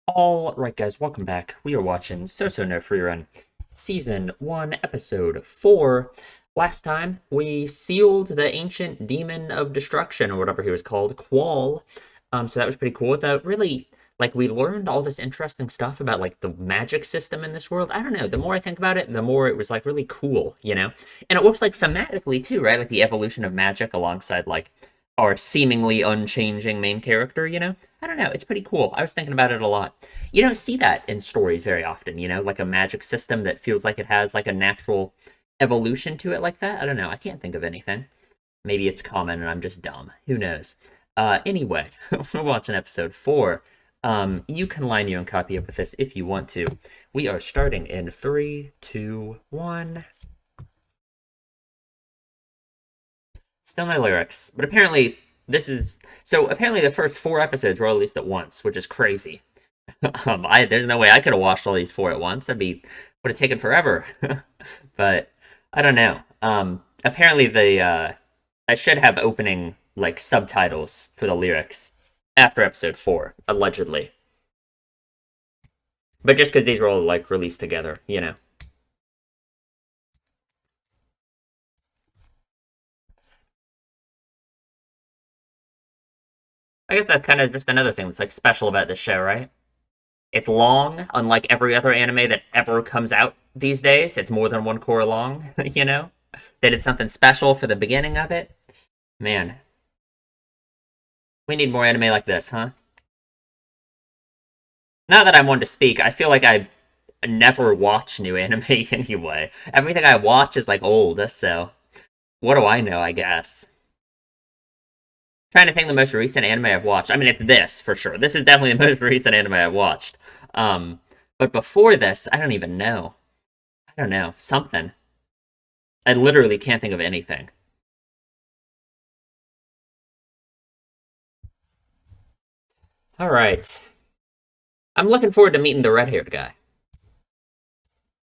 All right, guys, welcome back. We are watching Sousou no Frieren, Season 1, Episode 4. Last time, we sealed the ancient demon of destruction, or whatever he was called, Qual. So that was pretty cool. We learned all this interesting stuff about, the magic system in this world. I don't know, the more I think about it, the more it was, really cool, you know? And it works, thematically, too, right? Like, the evolution of magic alongside, our seemingly unchanging main character, you know? I don't know, it's pretty cool. I was thinking about it a lot. You don't see that in stories very often, you know, like a magic system that feels like it has like a natural evolution to it like that. I don't know. I can't think of anything. Maybe it's common and I'm just dumb. Who knows? Anyway, we're watching episode 4. You can line you and copy up with this if you want to. We are starting in 3, 2, 1. Still no lyrics, but apparently apparently the first 4 episodes were released at once, which is crazy. There's no way I could have watched all these 4 at once. Would have taken forever. But I don't know. Apparently I should have opening subtitles for the lyrics after episode 4, allegedly. But just because these were all released together, you know. I guess that's kind of just another thing that's special about this show, right? It's long, unlike every other anime that ever comes out these days. It's more than one core long, you know? They did something special for the beginning of it. Man, we need more anime like this, huh? Now that I'm one to speak, I feel like I never watch new anime anyway. Everything I watch is old, so what do I know, I guess? Trying to think the most recent anime I've watched. I mean, it's this for sure. This is definitely the most recent anime I've watched. Um, but before this, I don't even know. I don't know. Something. I literally can't think of anything. All right. I'm looking forward to meeting the red-haired guy.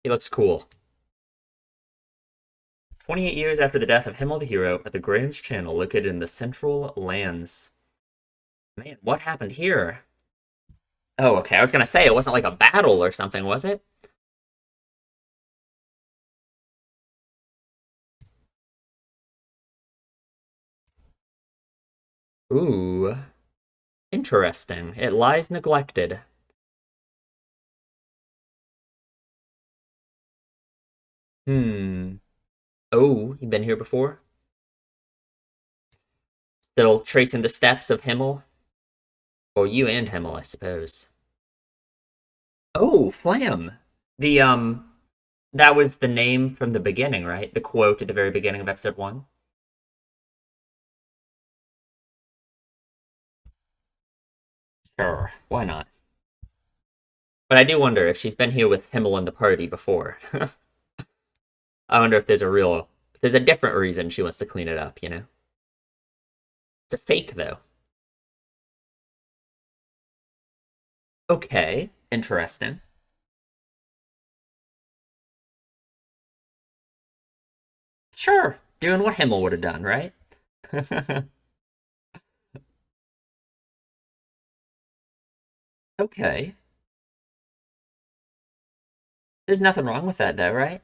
He looks cool. 28 years after the death of Himmel the Hero at the Grand Channel located in the Central Lands. Man, what happened here? Oh, okay. I was gonna say it wasn't like a battle or something, was it? Ooh, interesting. It lies neglected. Hmm. Oh, you been here before? Still tracing the steps of Himmel? Or you and Himmel, I suppose. Oh, Flam. The that was the name from the beginning, right? The quote at the very beginning of episode 1. Sure, why not? But I do wonder if she's been here with Himmel and the party before. I wonder if there's a different reason she wants to clean it up, you know? It's a fake, though. Okay, interesting. Sure, doing what Himmel would have done, right? Okay. There's nothing wrong with that, though, right?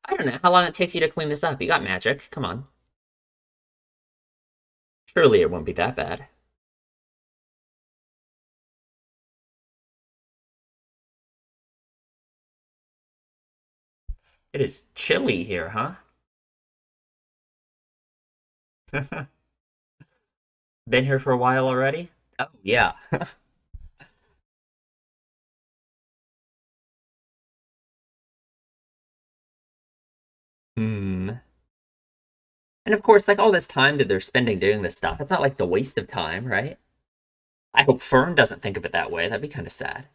I don't know how long it takes you to clean this up. You got magic. Come on. Surely it won't be that bad. It is chilly here, huh? Been here for a while already? Oh, yeah. Hmm. And of course, all this time that they're spending doing this stuff, it's not like the waste of time, right? I hope Fern doesn't think of it that way. That'd be kind of sad.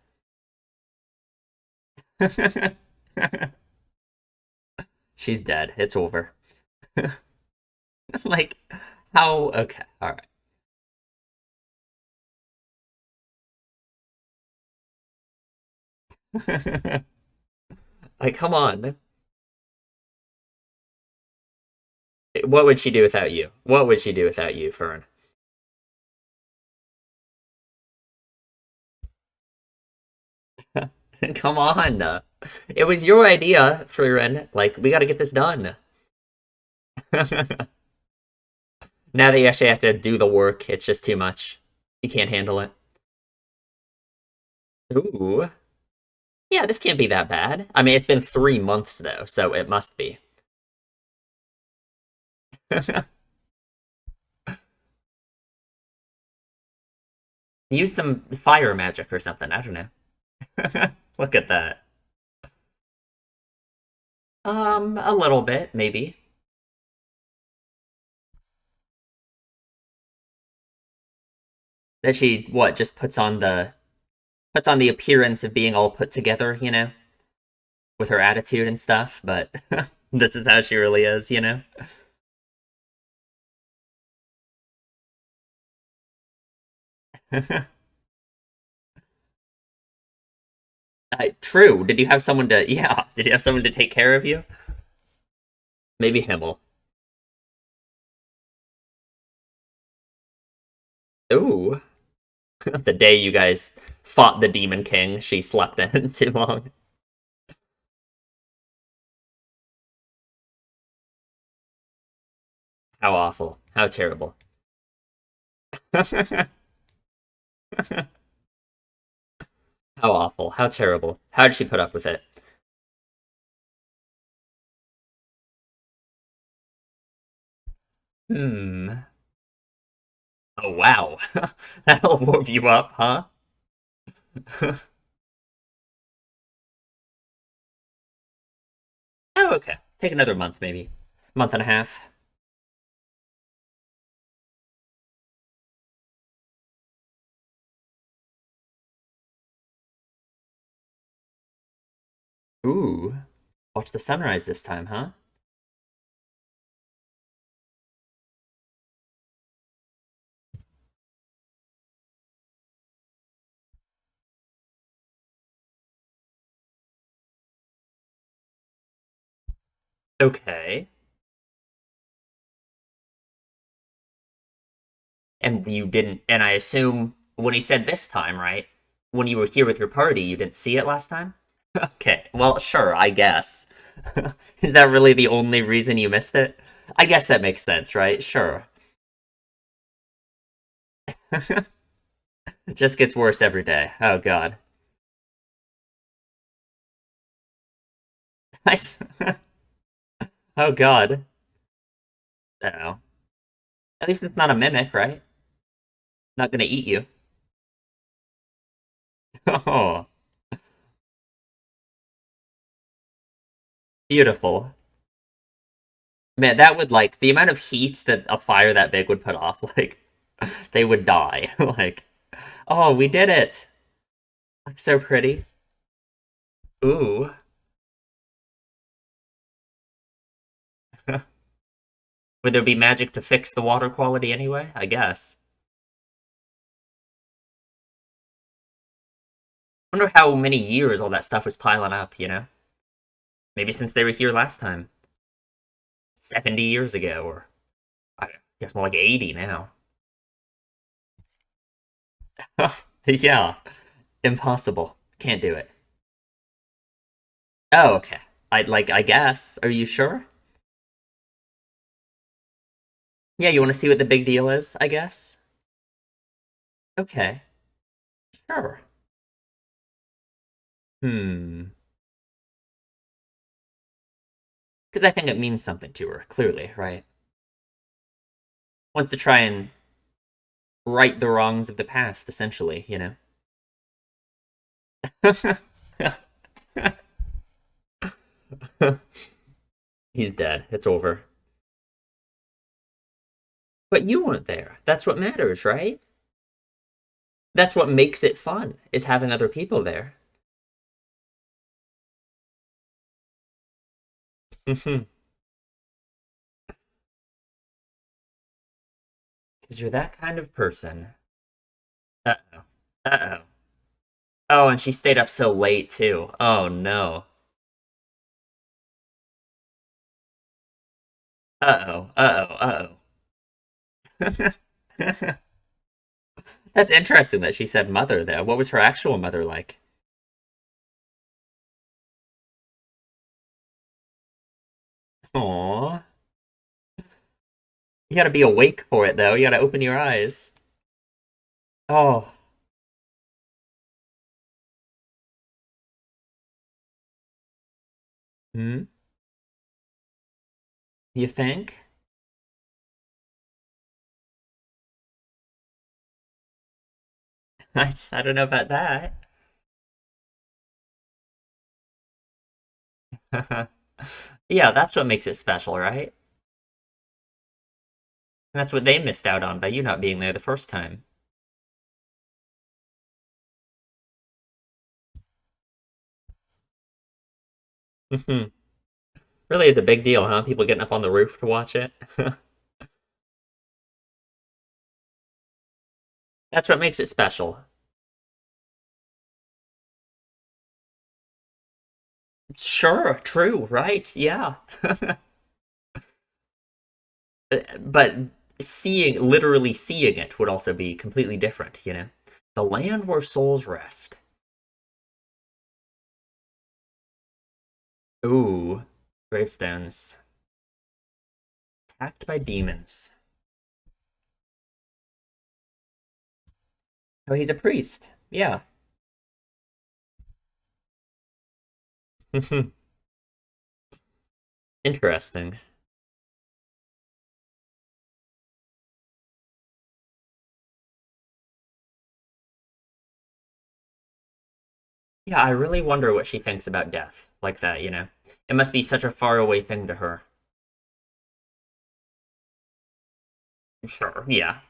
She's dead. It's over. like, how? Okay, all right. Come on. What would she do without you? What would she do without you, Fern? Come on. It was your idea, Frieren. Like, we gotta get this done. Now that you actually have to do the work, it's just too much. You can't handle it. Ooh. Yeah, this can't be that bad. I mean, it's been 3 months, though, so it must be. Use some fire magic or something. I don't know. Look at that. A little bit, maybe. That she, what, just puts on the appearance of being all put together, with her attitude and stuff, but this is how she really is. True. Did you have someone to, yeah, did you have someone to take care of you? Maybe Himmel. Ooh. The day you guys fought the Demon King, she slept in too long. How awful. How terrible. How awful. How terrible. How did she put up with it? Hmm. Oh, wow. That'll warm you up, huh? Oh, okay. Take another month, maybe. Month and a half. Ooh. Watch the sunrise this time, huh? Okay. And you didn't, and I assume when he said this time, right? When you were here with your party, you didn't see it last time? Okay, well, sure, I guess. Is that really the only reason you missed it? I guess that makes sense, right? Sure. It just gets worse every day. Oh, God. Nice. Oh, God. Oh. At least it's not a mimic, right? Not gonna eat you. Oh, beautiful. Man, that would, like, the amount of heat that a fire that big would put off, like, they would die. Like, oh, we did it. Like, so pretty. Ooh. Would there be magic to fix the water quality anyway? I guess. I wonder how many years all that stuff was piling up? Maybe since they were here last time. 70 years ago, or I guess more like 80 now. Yeah. Impossible. Can't do it. Oh, okay. I guess. Are you sure? Yeah, you want to see what the big deal is, I guess? Okay. Sure. Hmm. Because I think it means something to her, clearly, right? Wants to try and right the wrongs of the past, essentially. He's dead. It's over. But you weren't there. That's what matters, right? That's what makes it fun, is having other people there. Because you're that kind of person. Uh-oh. Uh-oh. Oh, and she stayed up so late, too. Oh, no. Uh-oh. Uh-oh. Uh-oh. That's interesting that she said mother, though. What was her actual mother like? Aw. You gotta be awake for it, though. You gotta open your eyes. Oh. Hmm? You think? I don't know about that. Yeah, that's what makes it special, right? That's what they missed out on by you not being there the first time. Really is a big deal, huh? People getting up on the roof to watch it. That's what makes it special. Sure, true, right? Yeah. But literally seeing it would also be completely different, you know? The land where souls rest. Ooh, gravestones. Attacked by demons. Oh, he's a priest. Yeah. Interesting. Yeah, I really wonder what she thinks about death like that, you know? It must be such a faraway thing to her. Sure, yeah.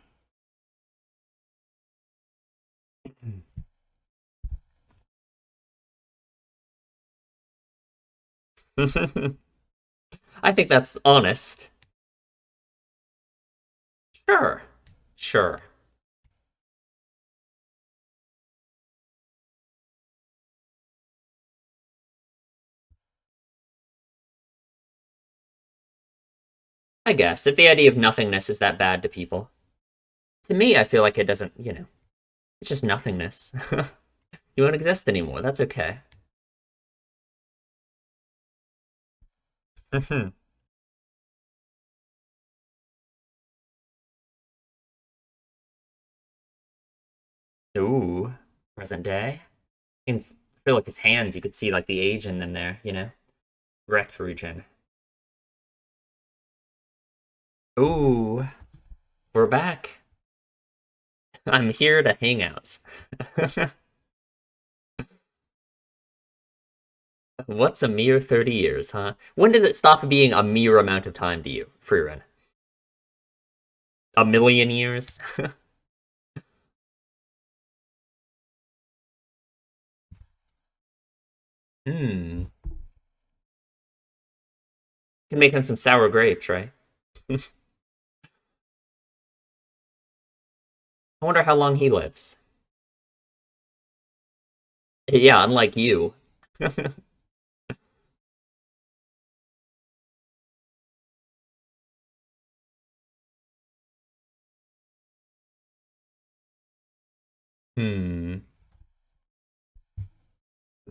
I think that's honest. Sure. Sure. I guess, if the idea of nothingness is that bad to people. To me, I feel like it doesn't, you know, it's just nothingness. You won't exist anymore. That's okay. Ooh, present day. You can feel like his hands, you could see like the age in them there, you know? Ret region. Ooh, we're back. I'm here to hang out. What's a mere 30 years, huh? When does it stop being a mere amount of time to you, Frieren? A million years? Hmm. Can make him some sour grapes, right? I wonder how long he lives. Yeah, unlike you. Hmm.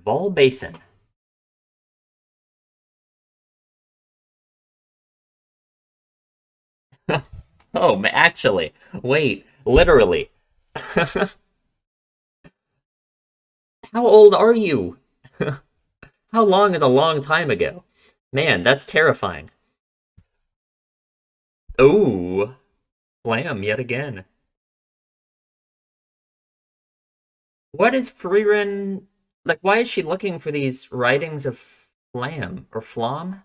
Vol Basin. Oh, actually, wait, literally. How old are you? How long is a long time ago? Man, that's terrifying. Oh, Lamb yet again. What is Frieren like? Why is she looking for these writings of Flam or Flam?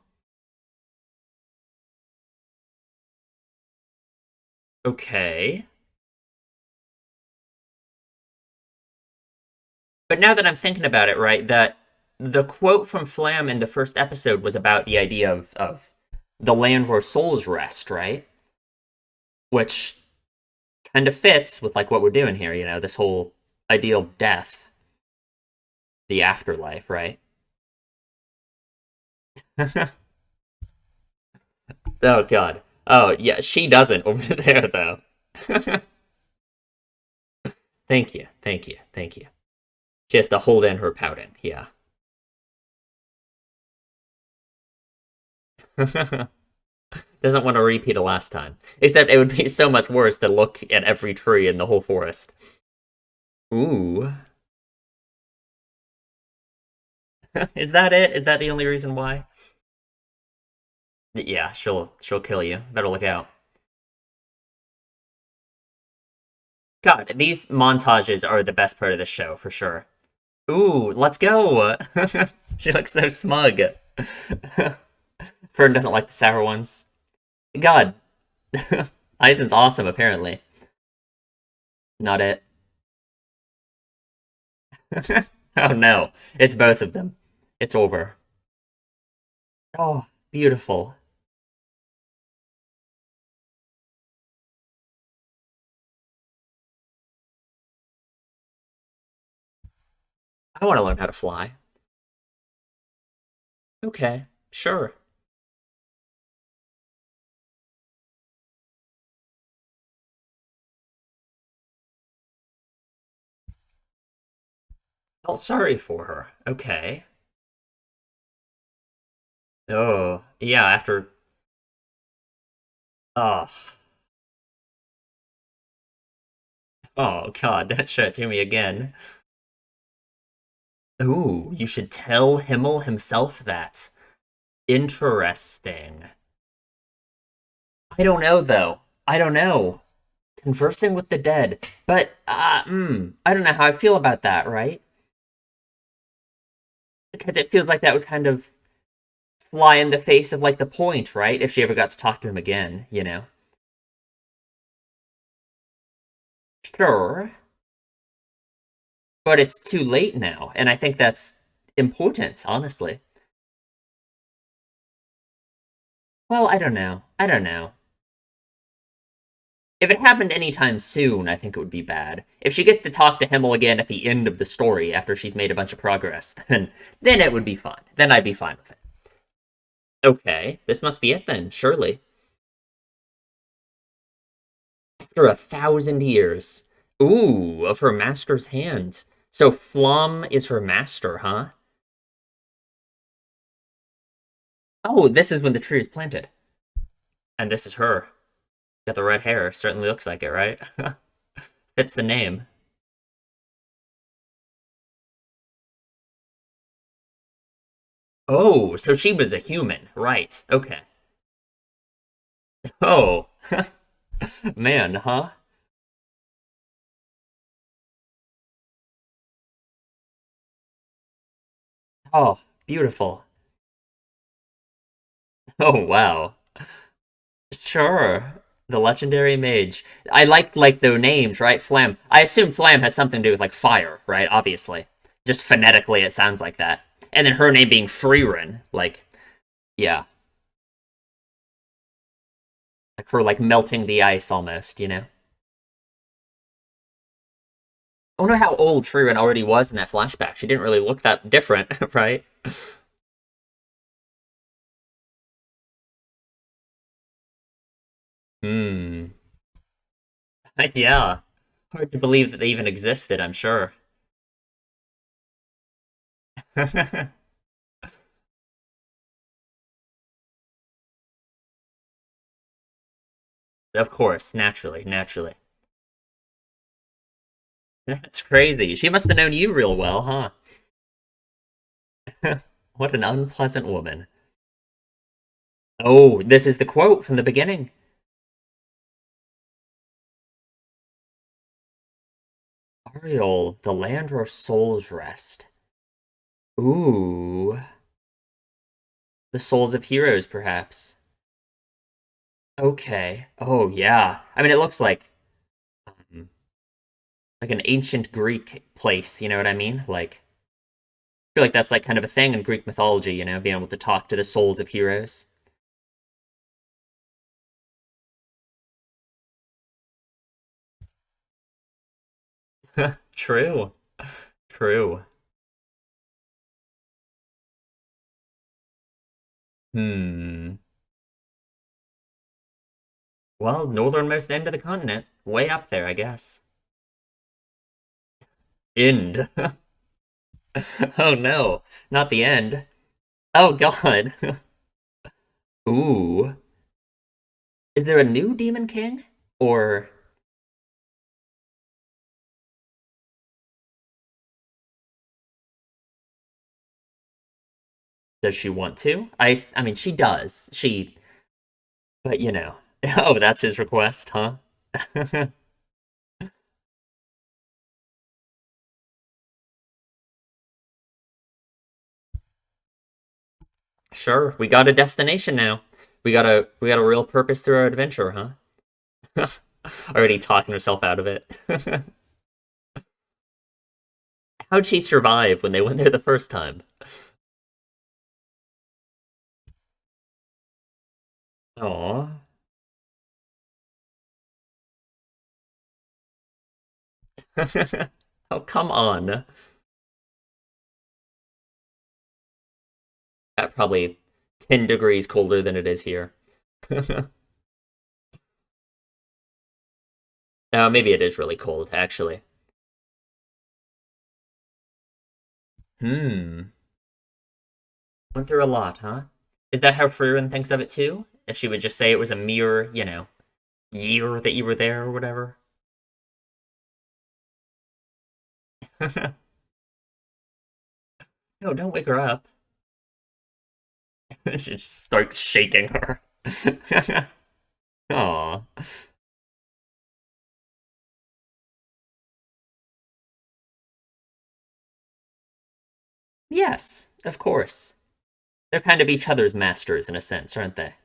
Okay. But now that I'm thinking about it, right, that the quote from Flam in the first episode was about the idea of the land where souls rest, right? Which kind of fits with like what we're doing here, you know, this whole idea of death, the afterlife, right? Oh god. Oh yeah, she doesn't over there though. Thank you, thank you, thank you. She has to hold in her pouting. Yeah. Doesn't want to repeat it last time. Except it would be so much worse to look at every tree in the whole forest. Ooh. Is that it? Is that the only reason why? Yeah, she'll kill you. Better look out. God, these montages are the best part of the show for sure. Ooh, let's go. She looks so smug. Fern doesn't like the sour ones. God, Aizen's awesome apparently. Not it. Oh no, it's both of them. It's over. Oh, beautiful. I want to learn how to fly. Okay, sure. Felt sorry for her. Okay. Oh, yeah, after. Oh, oh, God, that shit to me again. Ooh, you should tell Himmel himself that. Interesting. I don't know, though. I don't know. Conversing with the dead. But, I don't know how I feel about that, right? Because it feels like that would kind of fly in the face of, like, the point, right? If she ever got to talk to him again, you know? Sure. But it's too late now, and I think that's important, honestly. Well, I don't know. I don't know. If it happened anytime soon, I think it would be bad. If she gets to talk to Himmel again at the end of the story after she's made a bunch of progress, then it would be fine. Then I'd be fine with it. Okay, this must be it then, surely. After 1,000 years. Ooh, of her master's hand. So Flom is her master, huh? Oh, this is when the tree is planted. And this is her. Got the red hair. Certainly looks like it, right? Fits the name. Oh, so she was a human. Right. Okay. Oh, man, huh? Oh, beautiful. Oh, wow. Sure. The legendary mage. I liked like the names, right? Flam. I assume Flam has something to do with like fire, right? Obviously. Just phonetically it sounds like that. And then her name being Frieren, like yeah. Like her like melting the ice almost, you know? I wonder how old Frieren already was in that flashback. She didn't really look that different, right? Hmm. Yeah. Hard to believe that they even existed, I'm sure. Of course, naturally, naturally. That's crazy. She must have known you real well, huh? What an unpleasant woman. Oh, this is the quote from the beginning. Ariel, the land where souls rest. Ooh, the souls of heroes, perhaps. Okay. Oh, yeah. I mean, it looks um, like an ancient Greek place. You know what I mean? Like, I feel like that's like kind of a thing in Greek mythology. You know, being able to talk to the souls of heroes. True. True. Hmm. Well, northernmost end of the continent, way up there, I guess. End. Oh no, not the end. Oh god. Ooh. Is there a new Demon King? Or does she want to? I mean she does. But you know. Oh, that's his request, huh? Sure, we got a destination now. We got a real purpose through our adventure, huh? Already talking herself out of it. How'd she survive when they went there the first time? Aw. Oh, come on. That probably 10 degrees colder than it is here. No, maybe it is really cold, actually. Hmm. Went through a lot, huh? Is that how Frieren thinks of it too? If she would just say it was a mere, year that you were there or whatever? No, don't wake her up. She just starts shaking her. Aw. Yes, of course. They're kind of each other's masters in a sense, aren't they?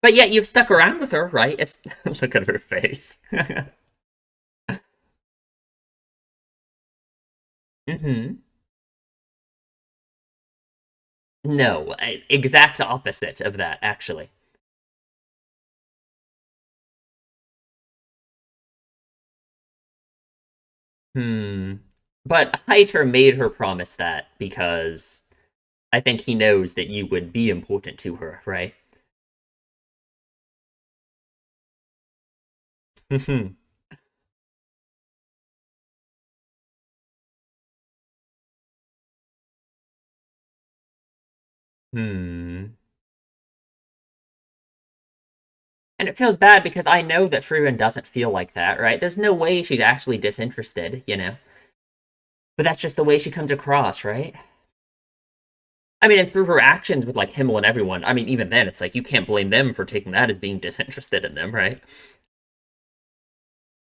But yet you've stuck around with her, right? It's look at her face. Hmm. No, exact opposite of that, actually. Hmm. But Haiter made her promise that because I think he knows that you would be important to her, right? Hmm. And it feels bad because I know that Frieren doesn't feel like that, right? There's no way she's actually disinterested. But that's just the way she comes across, right? I mean, and through her actions with like Himmel and everyone, I mean, even then, it's like you can't blame them for taking that as being disinterested in them, right?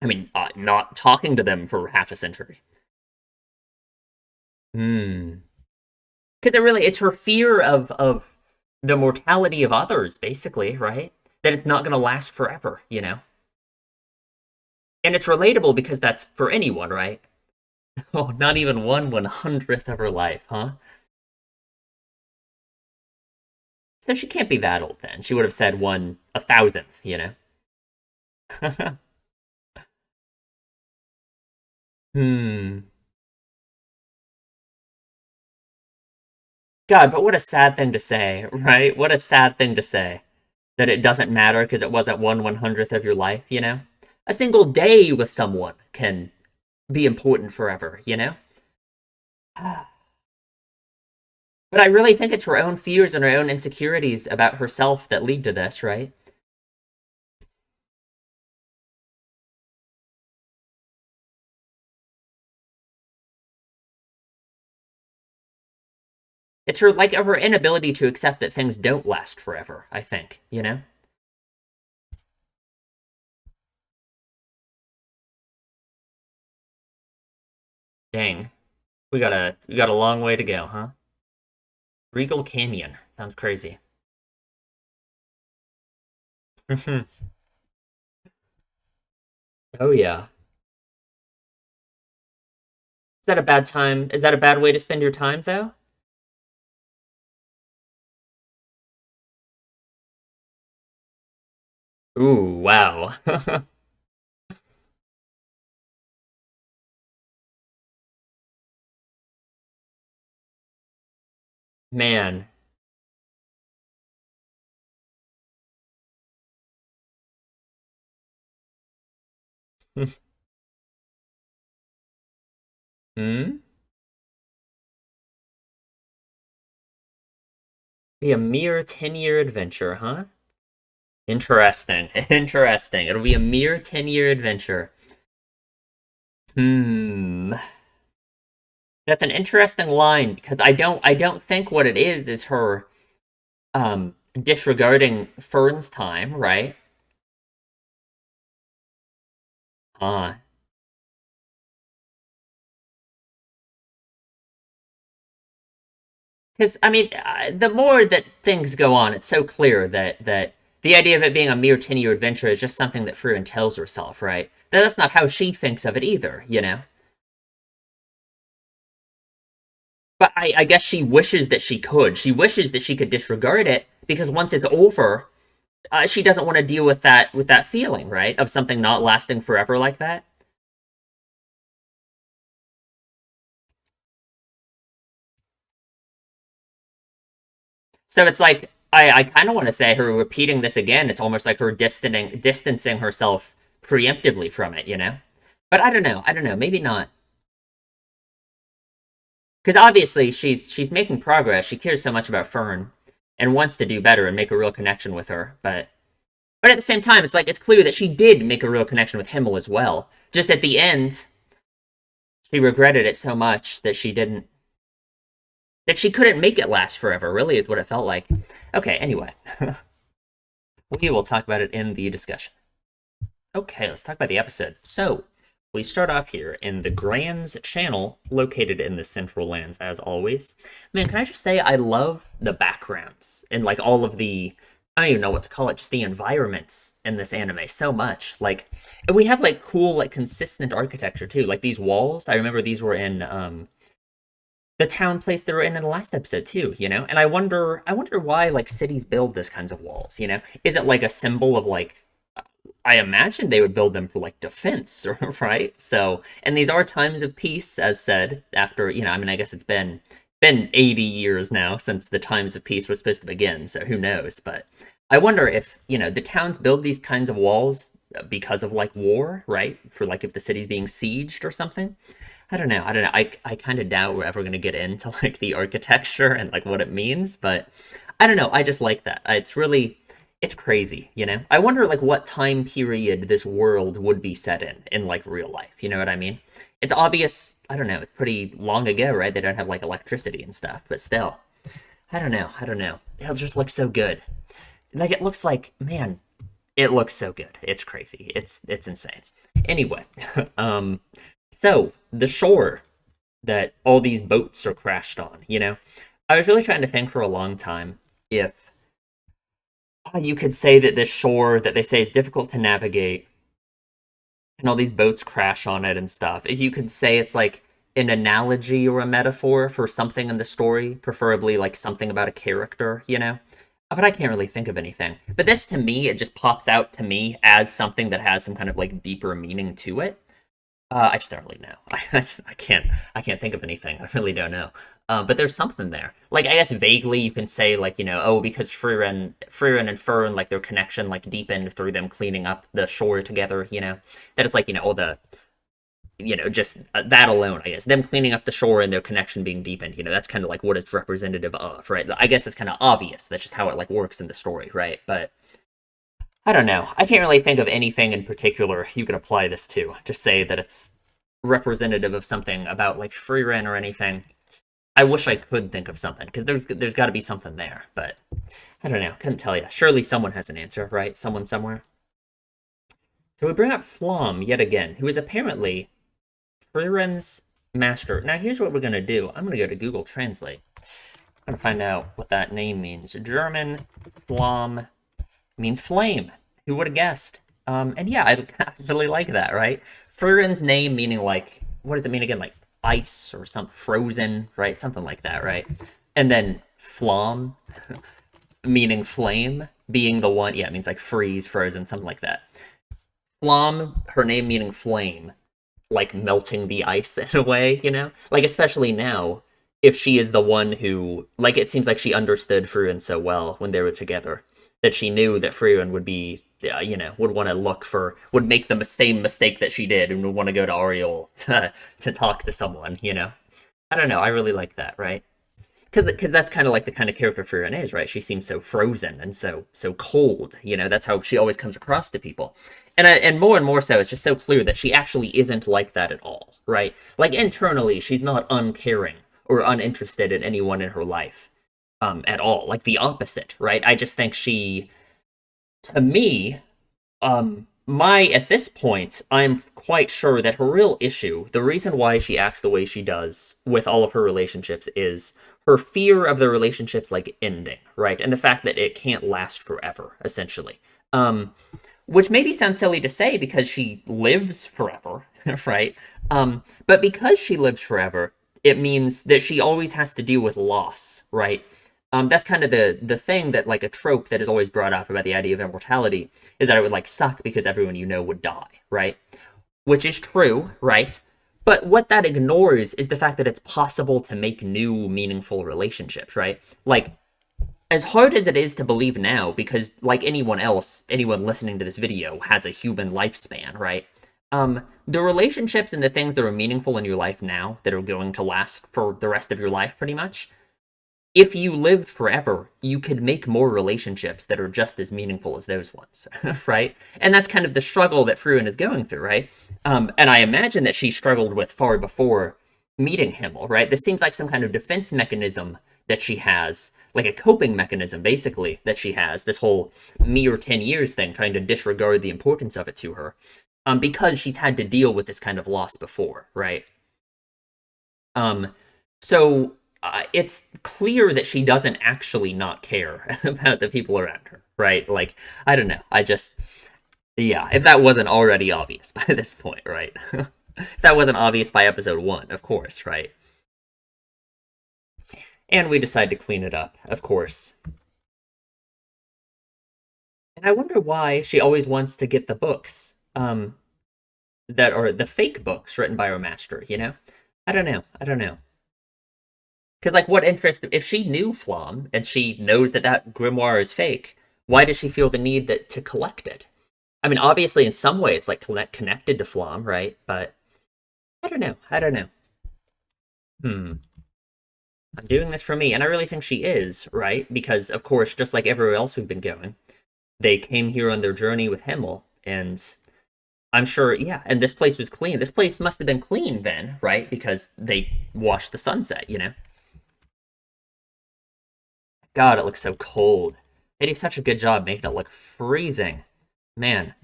I mean, not talking to them for half a century. Hmm. Because it's her fear of the mortality of others, basically, right? That it's not going to last forever. And it's relatable because that's for anyone, right? Oh, not even 1/100th of her life, huh? So she can't be that old then. She would have said 1/1000th. Hmm. God, but what a sad thing to say, right? What a sad thing to say that it doesn't matter because it wasn't 1/100th of your life. A single day with someone can be important forever. But I really think it's her own fears and her own insecurities about herself that lead to this, right? It's her inability to accept that things don't last forever, I think. Dang. We got a long way to go, huh? Regal Canyon. Sounds crazy. Oh yeah. Is that a bad time? Is that a bad way to spend your time though? Ooh, wow. Man. Hmm? Be a mere 10-year adventure, huh? Interesting. Interesting. It'll be a mere 10-year adventure. Hmm. That's an interesting line because I don't think what it is her disregarding Fern's time, right? Uh, because I mean, the more that things go on, it's so clear that the idea of it being a mere 10-year adventure is just something that Frieren tells herself, right? That's not how she thinks of it either, you know? But I guess she wishes that she could. She wishes that she could disregard it because once it's over, she doesn't want to deal with that feeling, right? Of something not lasting forever like that. So it's like I kind of want to say her repeating this again. It's almost like her distancing herself preemptively from it, you know. But I don't know. I don't know. Maybe not. Because obviously she's making progress. She cares so much about Fern and wants to do better and make a real connection with her. But at the same time, it's like it's clear that she did make a real connection with Himmel as well. Just at the end, she regretted it so much that she couldn't make it last forever. Really, is what it felt like. Okay. Anyway, we will talk about it in the discussion. Okay, let's talk about the episode. So, we start off here in the Grands Channel, located in the Central Lands, as always. Man, can I just say I love the backgrounds and like all of the I don't even know what to call it, just the environments in this anime so much. Like, and we have like cool, like consistent architecture too. Like these walls, I remember these were in the town place they were in the last episode too, you know. And I wonder why like cities build this kinds of walls, you know. Is it like a symbol of like I imagine they would build them for like defense, right? So, and these are times of peace, as said. After I mean, I guess it's been 80 years now since the times of peace were supposed to begin. So who knows? But I wonder if the towns build these kinds of walls because of like war, right? For like if the city's being sieged or something. I don't know. I don't know. I kind of doubt we're ever going to get into like the architecture and like what it means, but I don't know. I just like that. It's crazy, you know? I wonder like what time period this world would be set in like real life. You know what I mean? It's obvious, I don't know, it's pretty long ago, right? They don't have like electricity and stuff, but still. I don't know. I don't know. It'll just look so good. Like it looks like, man, it looks so good. It's crazy. It's insane. Anyway, so the shore that all these boats are crashed on, you know? I was really trying to think for a long time if you could say that this shore that they say is difficult to navigate and all these boats crash on it and stuff, if you could say it's like an analogy or a metaphor for something in the story, preferably like something about a character, you know? But I can't really think of anything. But this to me, it just pops out to me as something that has some kind of like deeper meaning to it. I just don't really know. I can't think of anything. I really don't know. But there's something there. Like I guess vaguely you can say like oh because Frieren and Fern like their connection like deepened through them cleaning up the shore together. That it's like all the just that alone. I guess them cleaning up the shore and their connection being deepened. That's kind of like what it's representative of, right? I guess it's kind of obvious. That's just how it like works in the story, right? But I don't know. I can't really think of anything in particular you could apply this to say that it's representative of something about like Frieren or anything. I wish I could think of something because there's got to be something there, but I don't know. Couldn't tell you. Surely someone has an answer, right? Someone somewhere. So we bring up Flom yet again, who is apparently Frieren's master. Now here's what we're gonna do. I'm gonna go to Google Translate. I'm gonna find out what that name means. German Flom means flame. Who would have guessed? And yeah, I really like that, right? Frieren's name meaning like, what does it mean again? Like ice or some frozen, right? Something like that, right? And then Flom meaning flame, being the one, yeah, it means like freeze, frozen, something like that. Flom, her name meaning flame, like melting the ice in a way, Like especially now, if she is the one who, like, it seems like she understood Frieren so well when they were together that she knew that Frieren would be, would want to would make the same mistake that she did and would want to go to Ariel to talk to someone. I don't know. I really like that, right? because that's kind of like the kind of character Frieren is, right? She seems so frozen and so cold. That's how she always comes across to people. And more and more so, it's just so clear that she actually isn't like that at all, right? Like internally, she's not uncaring or uninterested in anyone in her life, at all. Like the opposite, right? I just think she, to me, my at this point, I'm quite sure that her real issue, the reason why she acts the way she does with all of her relationships, is her fear of the relationships like ending, right? And the fact that it can't last forever, essentially. Which maybe sounds silly to say because she lives forever, right? But because she lives forever, it means that she always has to deal with loss, right? That's kind of the thing that like a trope that is always brought up about the idea of immortality is that it would like suck because everyone you know would die, right? Which is true, right? But what that ignores is the fact that it's possible to make new meaningful relationships, right? Like as hard as it is to believe now, because like anyone else, anyone listening to this video has a human lifespan, right? The relationships and the things that are meaningful in your life now that are going to last for the rest of your life, pretty much, if you lived forever, you could make more relationships that are just as meaningful as those ones, right? And that's kind of the struggle that Frieren is going through, right? And I imagine that she struggled with far before meeting Himmel, right? This seems like some kind of defense mechanism that she has, like a coping mechanism, basically, that she has, this whole me or 10 years thing, trying to disregard the importance of it to her, because she's had to deal with this kind of loss before, right? Um, so it's clear that she doesn't actually not care about the people around her, right? Like, I don't know. Yeah, if that wasn't already obvious by this point, right? If that wasn't obvious by episode 1, of course, right? And we decide to clean it up, of course. And I wonder why she always wants to get the books, that are the fake books written by her master, you know? I don't know. I don't know. Because, like, what interest, if she knew Flom and she knows that that grimoire is fake, why does she feel the need to collect it? I mean, obviously, in some way, it's like connected to Flom, right? But I don't know. I don't know. Hmm. I'm doing this for me, and I really think she is, right? Because, of course, just like everywhere else we've been going, they came here on their journey with Himmel, and I'm sure, yeah, and this place was clean. This place must have been clean then, right? Because they washed the sunset, you know? God, it looks so cold. They do such a good job making it look freezing. Man,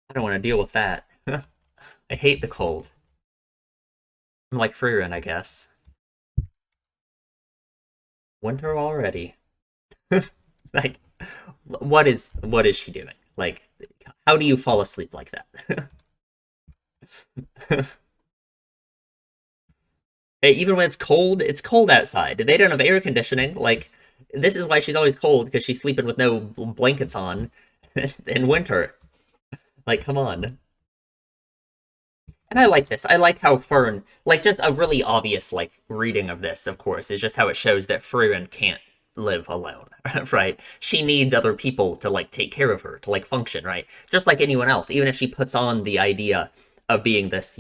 I don't want to deal with that. I hate the cold. I'm like Frieren, I guess. Winter already. Like, what is she doing? Like, how do you fall asleep like that? Even when it's cold outside. They don't have air conditioning. Like, this is why she's always cold because she's sleeping with no blankets on in winter. Like, come on. And I like this. I like how Fern, like, just a really obvious, like, reading of this, of course, is just how it shows that Frieren can't live alone, right? She needs other people to, like, take care of her, to, like, function, right? Just like anyone else, even if she puts on the idea of being this,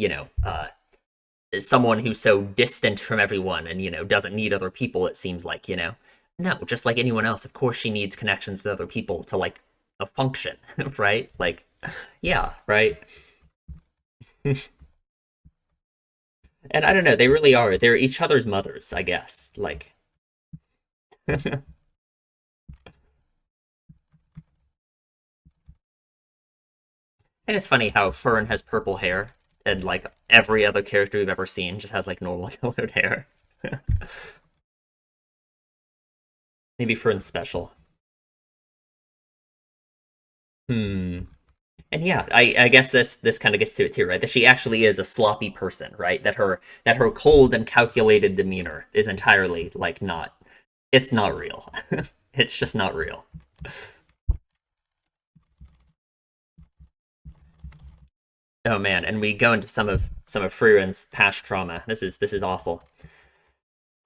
someone who's so distant from everyone and, doesn't need other people, it seems like, No, just like anyone else, of course she needs connections with other people to, like, a function, right? Like, yeah, right? And I don't know, they really are. They're each other's mothers, I guess. Like, and it's funny how Fern has purple hair, and like every other character we've ever seen just has like normal colored hair. Maybe Fern's special. Hmm. And yeah, I guess this kind of gets to it too, right? That she actually is a sloppy person, right? That her cold and calculated demeanor is entirely like not. It's not real. It's just not real. Oh man, and we go into some of Frieren's past trauma. This is awful.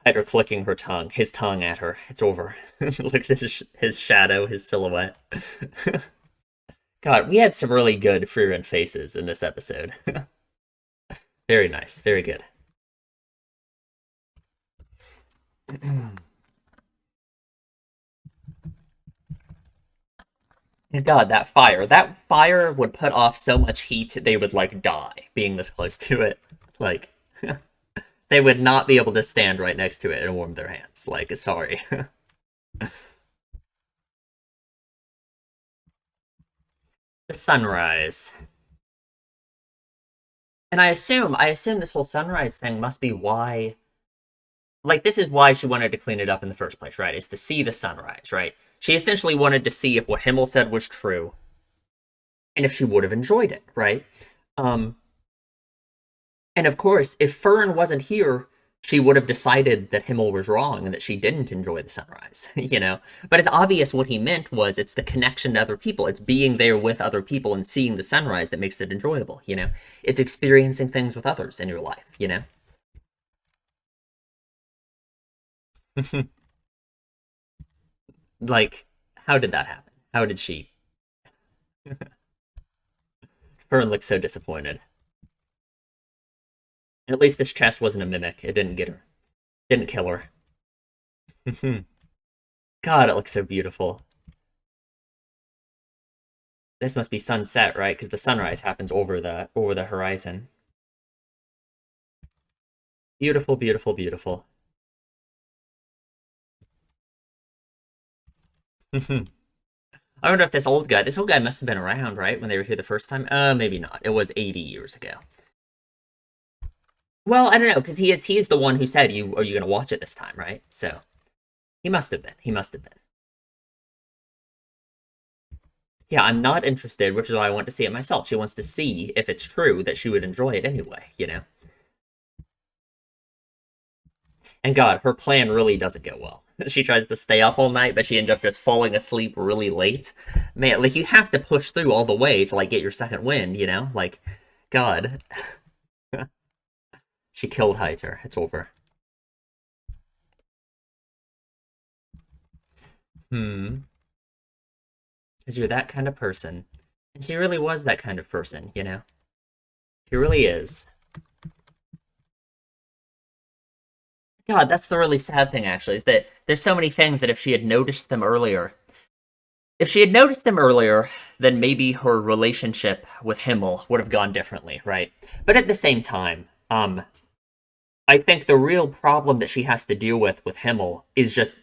At her clicking her tongue, his tongue at her. It's over. Look at his shadow, his silhouette. God, we had some really good Frieren faces in this episode. Very nice, very good. God, that fire would put off so much heat they would like die being this close to it. Like they would not be able to stand right next to it and warm their hands. Like, sorry. The sunrise. And I assume this whole sunrise thing must be why, like, this is why she wanted to clean it up in the first place, right? Is to see the sunrise, right? She essentially wanted to see if what Himmel said was true and if she would have enjoyed it, right? Um, and of course, if Fern wasn't here, she would have decided that Himmel was wrong and that she didn't enjoy the sunrise, you know? But it's obvious what he meant was it's the connection to other people. It's being there with other people and seeing the sunrise that makes it enjoyable, you know? It's experiencing things with others in your life, you know? Like, how did that happen? How did she? Fern looks so disappointed. At least this chest wasn't a mimic. It didn't get her. Didn't kill her. God, it looks so beautiful. This must be sunset, right? Because the sunrise happens over the horizon. Beautiful, beautiful, beautiful. I wonder if this old guy must have been around, right, when they were here the first time. Maybe not. It was 80 years ago. Well, I don't know, because he's the one who said you are you gonna watch it this time, right? So he must have been. He must have been. Yeah, I'm not interested, which is why I want to see it myself. She wants to see if it's true that she would enjoy it anyway, you know? And God, her plan really doesn't go well. She tries to stay up all night, but she ends up just falling asleep really late. Man, like you have to push through all the way to like get your second wind, you know? Like, God. She killed Hyter. It's over. Hmm. Because you're that kind of person. And she really was that kind of person, you know? She really is. God, that's the really sad thing, actually, is that there's so many things that if she had noticed them earlier, then maybe her relationship with Himmel would have gone differently, right? But at the same time, I think the real problem that she has to deal with Himmel is just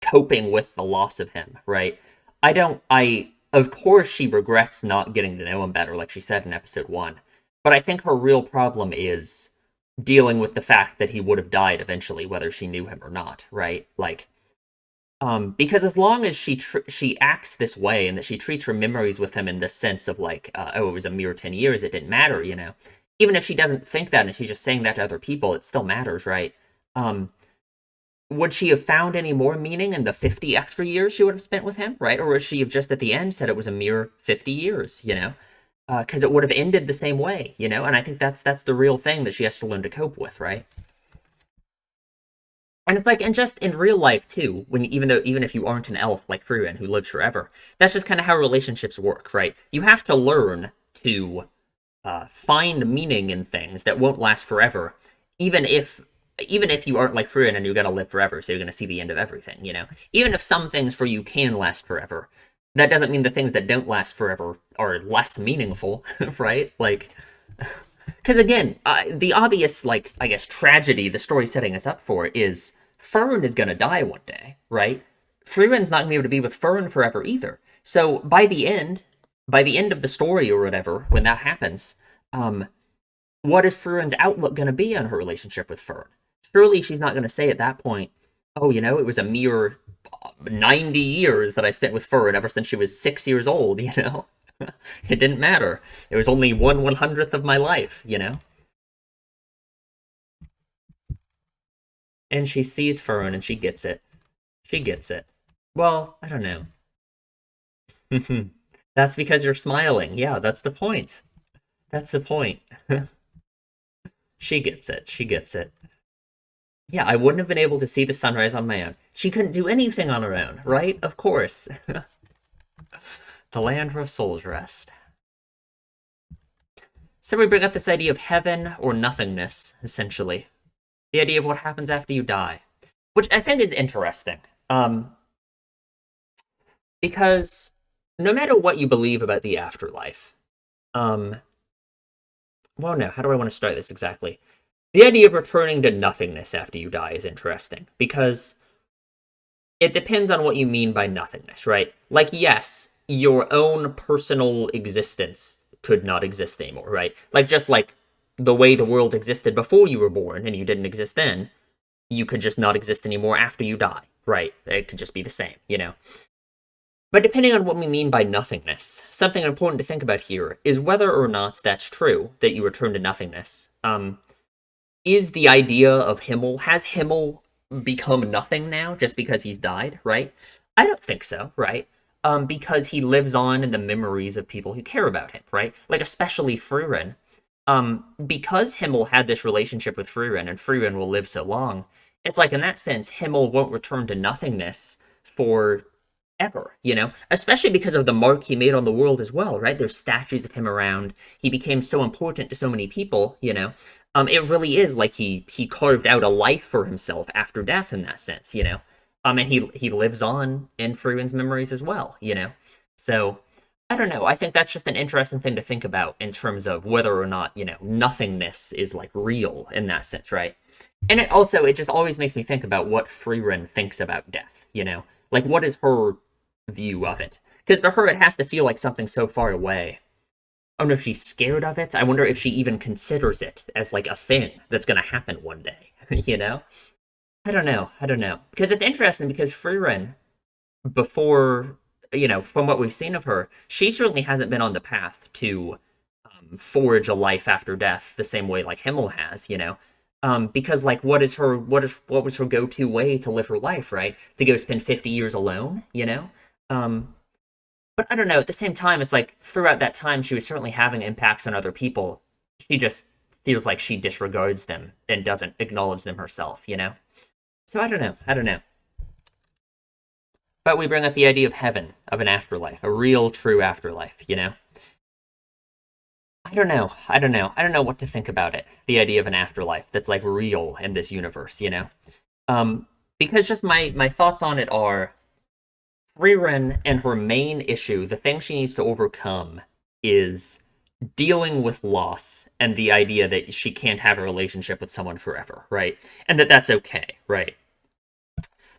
coping with the loss of him, right? Of course, she regrets not getting to know him better, like she said in episode one. But I think her real problem is dealing with the fact that he would have died eventually, whether she knew him or not, right? Like, because as long as she acts this way and that she treats her memories with him in this sense of like, oh, it was a mere 10 years, it didn't matter, you know. Even if she doesn't think that and she's just saying that to other people, it still matters, right? Um, would she have found any more meaning in the 50 extra years she would have spent with him, right? Or would she have just at the end said it was a mere 50 years, you know? Because it would have ended the same way, you know. And I think that's the real thing that she has to learn to cope with, right? And it's like, and just in real life too, when even if you aren't an elf like Frieren who lives forever, that's just kind of how relationships work, right? You have to learn to find meaning in things that won't last forever, even if even if you aren't like Frieren and you're gonna live forever, so you're gonna see the end of everything, you know. Even if some things for you can last forever, that doesn't mean the things that don't last forever are less meaningful, right? Like, because again, the obvious, like, I guess, tragedy the story's setting us up for is Fern is gonna die one day, right? Frieren's not gonna be able to be with Fern forever either. So by the end of the story or whatever, when that happens, um, what is Frieren's outlook gonna be on her relationship with Fern? Surely she's not gonna say at that point, oh, it was a mere 90 years that I spent with Fern ever since she was 6 years old, you know? It didn't matter. It was only 1/100th of my life, you know? And she sees Fern and she gets it. She gets it. Well, I don't know. That's because you're smiling. Yeah, that's the point. That's the point. She gets it. She gets it. Yeah, I wouldn't have been able to see the sunrise on my own. She couldn't do anything on her own, right? Of course. The land where souls rest. So we bring up this idea of heaven or nothingness, essentially. The idea of what happens after you die. which I think is interesting. Um, because no matter what you believe about the afterlife, um, well, no, how do I want to start this exactly? The idea of returning to nothingness after you die is interesting because it depends on what you mean by nothingness, right? Like, yes, your own personal existence could not exist anymore, right? Like, just like the way the world existed before you were born and you didn't exist then, you could just not exist anymore after you die, right? It could just be the same, you know? But depending on what we mean by nothingness, something important to think about here is whether or not that's true, that you return to nothingness. Is the idea of Himmel, has Himmel become nothing now just because he's died, right? I don't think so, right? Because he lives on in the memories of people who care about him, right? Like especially Frieren. Because Himmel had this relationship with Frieren and Frieren will live so long, it's like in that sense, Himmel won't return to nothingness for ever, you know? Especially because of the mark he made on the world as well, right? There's statues of him around. He became so important to so many people, you know? It really is like he carved out a life for himself after death in that sense, you know? And he lives on in Freeman's memories as well, you know? So I don't know. I think that's just an interesting thing to think about in terms of whether or not, you know, nothingness is like real in that sense, right? And it just always makes me think about what Frieren thinks about death, you know? Like what is her view of it? Because to her it has to feel like something so far away. I don't know if she's scared of it. I wonder if she even considers it as like a thing that's gonna happen one day, you know? I don't know. I don't know. Because it's interesting because Frieren, before, you know, from what we've seen of her, she certainly hasn't been on the path to forge a life after death the same way like Himmel has, you know. Because like what was her go-to way to live her life, right? To go spend 50 years alone, you know? Um but I don't know, at the same time it's like throughout that time she was certainly having impacts on other people. She just feels like she disregards them and doesn't acknowledge them herself, you know? So I don't know. I don't know. But we bring up the idea of heaven, of an afterlife, a real true afterlife, you know? I don't know. I don't know. I don't know what to think about it. The idea of an afterlife that's like real in this universe, you know? Because just my thoughts on it are Frieren and her main issue, the thing she needs to overcome is dealing with loss and the idea that she can't have a relationship with someone forever, right? And that that's okay, right?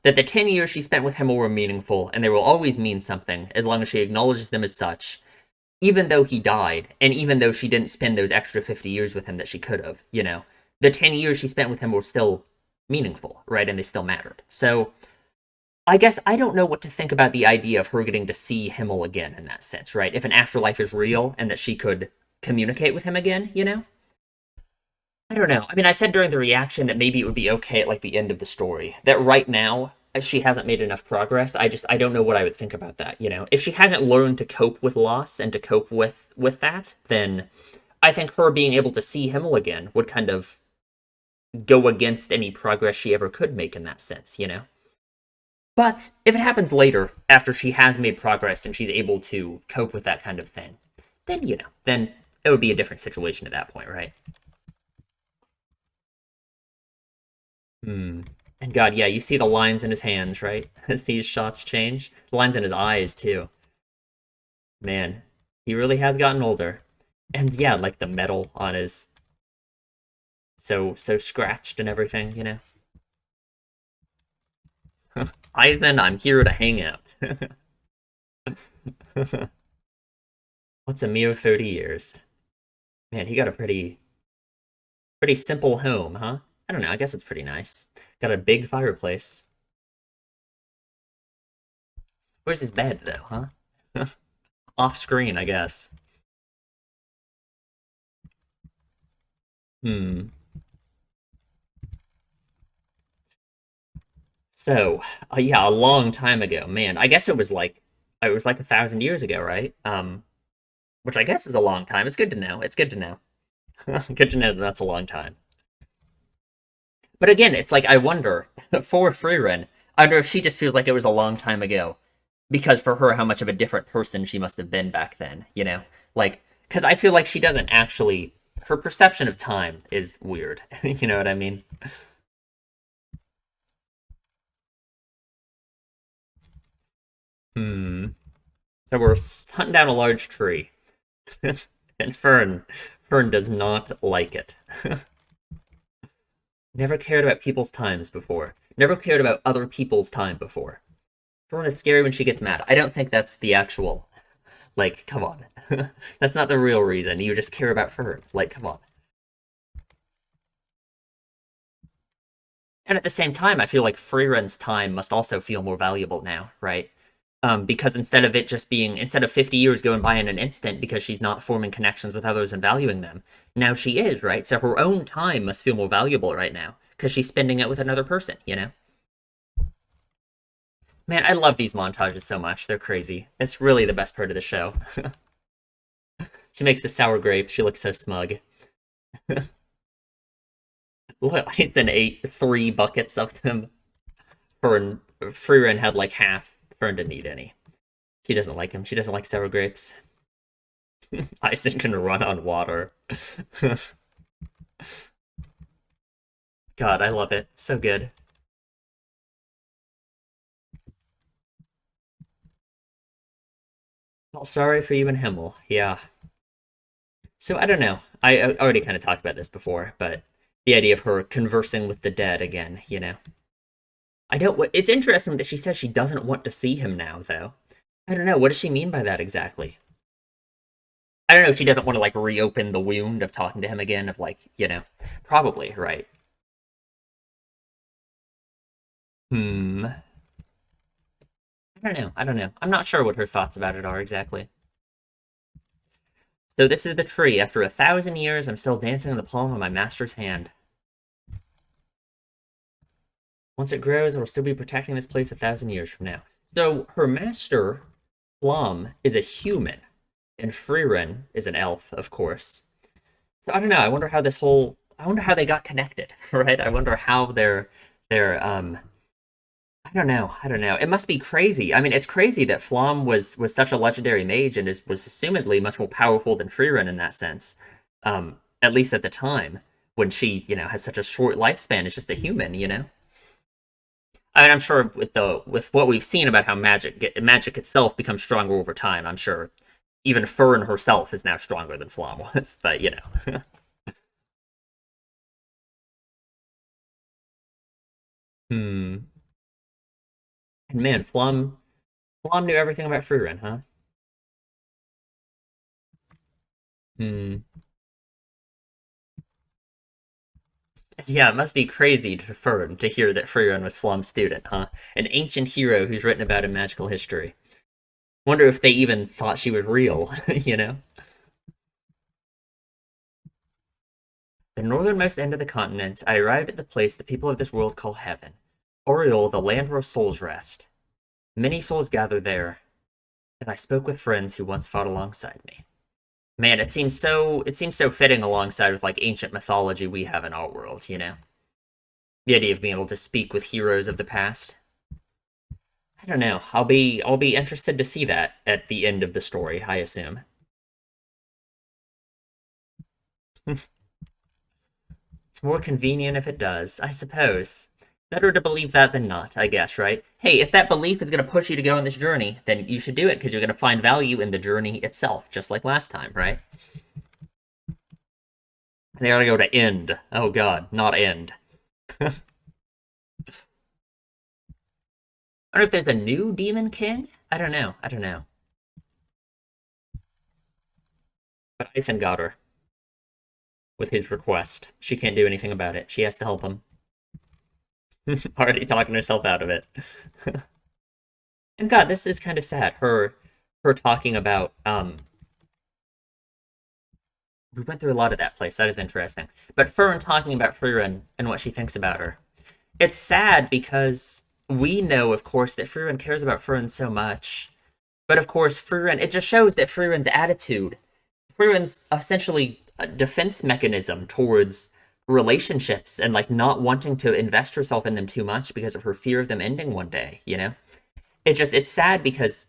That the 10 years she spent with him were meaningful and they will always mean something as long as she acknowledges them as such, even though he died, and even though she didn't spend those extra 50 years with him that she could have, you know, the 10 years she spent with him were still meaningful, right? And they still mattered. So I guess I don't know what to think about the idea of her getting to see Himmel again in that sense, right? If an afterlife is real and that she could communicate with him again, you know? I don't know. I mean, I said during the reaction that maybe it would be okay at like the end of the story. That right now she hasn't made enough progress. I don't know what I would think about that, you know. If she hasn't learned to cope with loss and to cope with that, then I think her being able to see Himmel again would kind of go against any progress she ever could make in that sense, you know. But if it happens later, after she has made progress and she's able to cope with that kind of thing, then you know, then it would be a different situation at that point, right? Hmm. And God, yeah, you see the lines in his hands, right? As these shots change. The lines in his eyes, too. Man, he really has gotten older. And yeah, like the metal on his so scratched and everything, you know? Eisen, I'm here to hang out. What's a mere 30 years? Man, he got a pretty simple home, huh? I don't know, I guess it's pretty nice. Got a big fireplace. Where's his bed, though, huh? Off screen, I guess. Hmm. So, yeah, a long time ago, man. I guess it was like 1,000 years ago, right? Which I guess is a long time. It's good to know. It's good to know. Good to know that that's a long time. But again, it's like I wonder for Frieren, I wonder if she just feels like it was a long time ago because for her, how much of a different person she must have been back then. You know, like because I feel like she doesn't actually. Her perception of time is weird. You know what I mean? Hmm. So we're hunting down a large tree, and Fern does not like it. Never cared about people's times before. Never cared about other people's time before. Fern is scary when she gets mad. I don't think that's the actual. Like, come on. That's not the real reason. You just care about Fern. Like, come on. And at the same time, I feel like Friren's time must also feel more valuable now, right? Because instead of 50 years going by in an instant because she's not forming connections with others and valuing them, now she is, right? So her own time must feel more valuable right now because she's spending it with another person, you know? Man, I love these montages so much. They're crazy. It's really the best part of the show. She makes the sour grapes. She looks so smug. Look, Eisen ate 3 buckets of them. Frieren had like half. Fern didn't eat any. She doesn't like him. She doesn't like sour grapes. Eisen can run on water. God, I love it. So good. Well, sorry for you and Himmel. Yeah. So I don't know. I already kind of talked about this before, but the idea of her conversing with the dead again, you know. I don't. It's interesting that she says she doesn't want to see him now, though. I don't know. What does she mean by that exactly? I don't know if she doesn't want to like reopen the wound of talking to him again, of like, you know, probably, right? Hmm. I don't know. I don't know. I'm not sure what her thoughts about it are exactly. So this is the tree. After 1,000 years, I'm still dancing in the palm of my master's hand. Once it grows, it'll still be protecting this place 1,000 years from now. So her master, Plum, is a human, and Frieren is an elf, of course. So I don't know. I wonder how they got connected, right? I wonder how they're. I don't know. I don't know. It must be crazy. I mean, it's crazy that Flom was such a legendary mage and was assumedly much more powerful than Frieren in that sense. At least at the time when she, you know, has such a short lifespan as just a human, you know. I mean, I'm sure with what we've seen about how magic itself becomes stronger over time. I'm sure even Fern herself is now stronger than Flom was. But you know, hmm. And man, Flom knew everything about Frieren, huh? Hmm. Yeah, it must be crazy to Fern to hear that Frieren was Flom's student, huh? An ancient hero who's written about in magical history. Wonder if they even thought she was real, you know? The northernmost end of the continent, I arrived at the place the people of this world call heaven. Oriol, the land where souls rest. Many souls gather there, and I spoke with friends who once fought alongside me. Man, it seems so fitting alongside with like ancient mythology we have in our world, you know? The idea of being able to speak with heroes of the past. I don't know. I'll be interested to see that at the end of the story, I assume. It's more convenient if it does, I suppose. Better to believe that than not, I guess, right? Hey, if that belief is going to push you to go on this journey, then you should do it because you're going to find value in the journey itself, just like last time, right? They gotta go to end. Oh god, not end. I don't know if there's a new Demon King. I don't know. I don't know. But Ison got her with his request. She can't do anything about it. She has to help him. Already talking herself out of it. And God, this is kind of sad. Her talking about we went through a lot of that place. That is interesting. But Fern talking about Frieren and what she thinks about her. It's sad because we know, of course, that Frieren cares about Fern so much. But of course, Frieren, it just shows that Frieren's attitude, Frieren's essentially a defense mechanism towards relationships and like not wanting to invest herself in them too much because of her fear of them ending one day, you know? It's sad because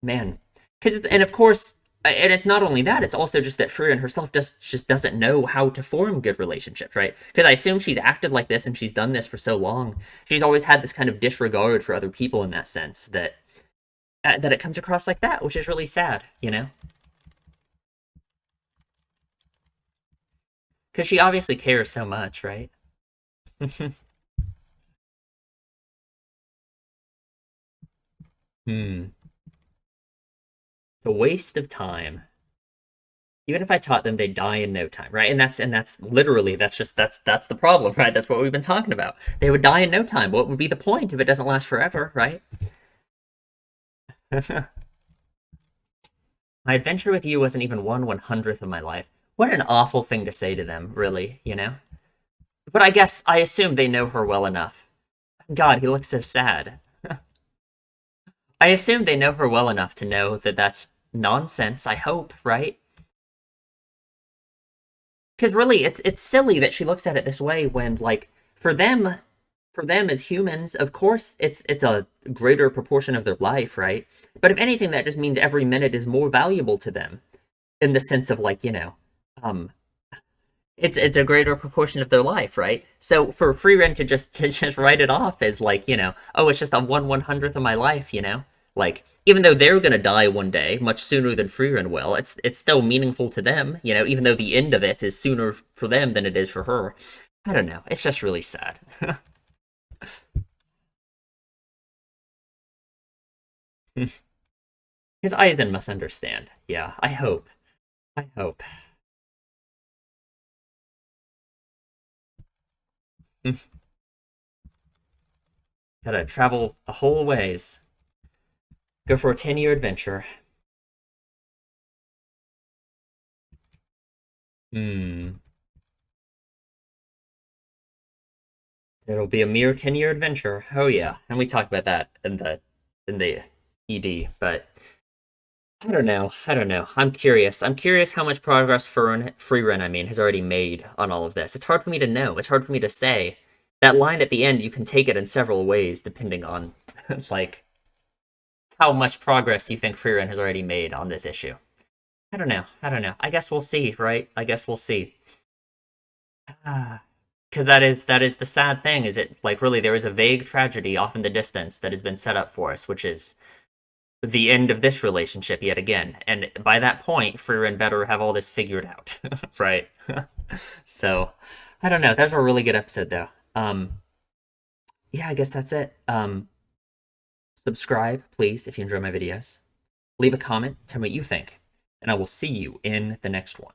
man, because and of course, and it's not only that; it's also just that Frieren herself just doesn't know how to form good relationships, right? Because I assume she's acted like this and she's done this for so long. She's always had this kind of disregard for other people in that sense that that it comes across like that, which is really sad, you know? Because she obviously cares so much, right? Hmm. It's a waste of time. Even if I taught them, they'd die in no time, right? And that's literally that's the problem, right? That's what we've been talking about. They would die in no time. What would be the point if it doesn't last forever, right? My adventure with you wasn't even 1/100th of my life. What an awful thing to say to them, really, you know? But I assume they know her well enough. God, he looks so sad. I assume they know her well enough to know that that's nonsense, I hope, right? Because really, it's silly that she looks at it this way when, like, for them as humans, of course, it's a greater proportion of their life, right? But if anything, that just means every minute is more valuable to them in the sense of, like, um, it's a greater proportion of their life, right? So for Frieren to just write it off as, like, oh, it's just a 1/100th of my life, like, even though they're gonna die one day, much sooner than Frieren will, it's still meaningful to them, even though the end of it is sooner for them than it is for her. I don't know. It's just really sad. His Aizen must understand. Yeah, I hope. I hope. Gotta travel a whole ways. Go for a 10-year adventure. Hmm. It'll be a mere 10-year adventure. Oh yeah. And we talked about that in the ED, but I don't know. I don't know. I'm curious. I'm curious how much progress Frieren, I mean, has already made on all of this. It's hard for me to know. It's hard for me to say. That line at the end, you can take it in several ways depending on like how much progress you think Frieren has already made on this issue. I don't know. I don't know. I guess we'll see, right? I guess we'll see. Because that is the sad thing. Is it like really there is a vague tragedy off in the distance that has been set up for us, which is the end of this relationship yet again. And by that point, Frieren better have all this figured out, right? So I don't know. That was a really good episode, though. Yeah, I guess that's it. Subscribe, please, if you enjoy my videos. Leave a comment, tell me what you think, and I will see you in the next one.